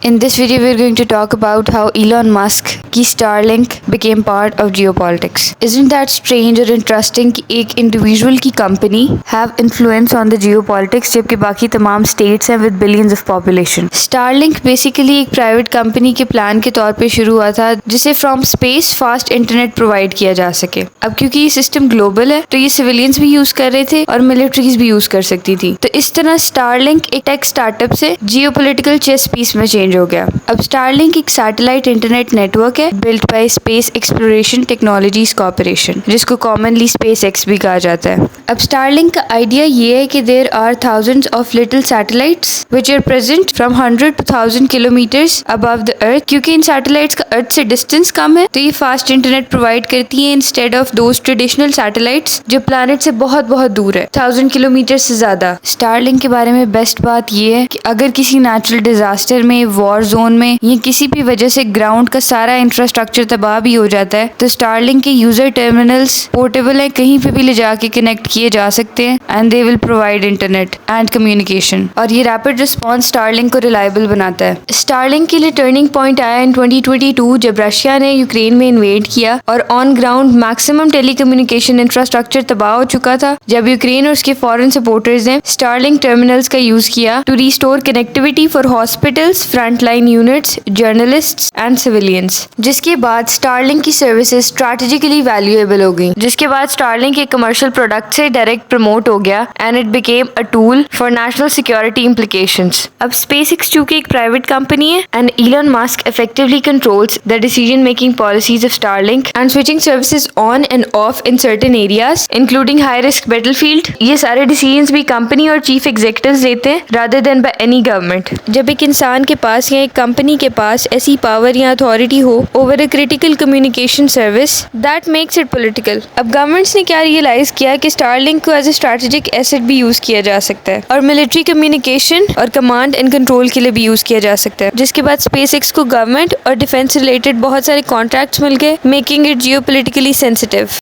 In this video, we are going to talk about how Elon Musk की Starlink became part of geopolitics. Isn't that strange और interesting कि एक individual की company have influence on the geopolitics जबकि बाकी तमाम states हैं with billions of population. Starlink basically एक private company के plan के तौर पे शुरू हुआ था जिसे from space fast internet provide किया जा सके. अब क्योंकि ये system global है तो ये civilians भी use कर रहे थे और militaries भी use कर सकती थी. तो इस तरह Starlink एक tech startup से geopolitical chess piece में change हो गया. अब Starlink एक सैटेलाइट इंटरनेट नेटवर्क है built by Space Exploration Technologies Corporation, जिसको commonly SpaceX भी कहा जाता है. अब Starlink का आइडिया ये है कि there are thousands of little satellites which are present from 100 to 1000 kilometers above the earth. क्योंकि इन satellites का अर्थ से डिस्टेंस कम है तो ये फास्ट इंटरनेट प्रोवाइड करती है instead of those traditional satellites जो प्लैनेट से बहुत बहुत दूर है, 1000 किलोमीटर से ज्यादा. Starlink के बारे में बेस्ट बात ये है कि अगर किसी नेचुरल डिजास्टर में, वॉर जोन में या किसी भी वजह से ग्राउंड का सारा इंफ्रास्ट्रक्चर तबाह भी हो जाता है तो Starlink के यूजर टर्मिनल्स पोर्टेबल है, कहीं पे भी ले जाके कनेक्ट किए जा सकते हैं and they will provide internet and communication. और ये रैपिड रिस्पॉन्स Starlink को रिलायबल बनाता है. Starlink के लिए टर्निंग पॉइंट आया इन 2022 जब रशिया ने यूक्रेन में इन्वेड किया और on ground maximum telecommunication infrastructure तबाह हो चुका था. जब यूक्रेन और उसके फॉरेन सपोर्टर्स ने Starlink टर्मिनल्स का यूज किया to restore connectivity for hospitals, frontline units, journalists and civilians. जिसके बाद Starlink की सर्विसेज स्ट्रेटेजिकली वैल्यूएबल हो गई. जिसके बाद Starlink एक कमर्शियल प्रोडक्ट से डायरेक्ट प्रमोट हो गया and it became a tool for national security implications. अब SpaceX चूंकि एक प्राइवेट कंपनी है and Elon Musk effectively controls the decision-making policies of Starlink and switching services on and off in certain areas, including high-risk battlefield. ये सारे decisions भी company और chief executives लेते हैं rather than by any government. जब एक इंसान के पास या एक कंपनी के पास ऐसी पावर या अथॉरिटी हो over a critical communication service, that makes it political. अब गवर्नमेंट्स ने क्या रियलाइज किया कि Starlink को एज ए स्ट्रेटेजिक एसेट भी यूज किया जा सकता है और मिलिट्री कम्युनिकेशन और कमांड एंड कंट्रोल के लिए भी यूज किया जा सकता है. जिसके बाद SpaceX को गवर्नमेंट और डिफेंस रिलेटेड बहुत सारे कॉन्ट्रैक्ट्स मिल गए, मेकिंग इट जियोपॉलिटिकली सेंसिटिव.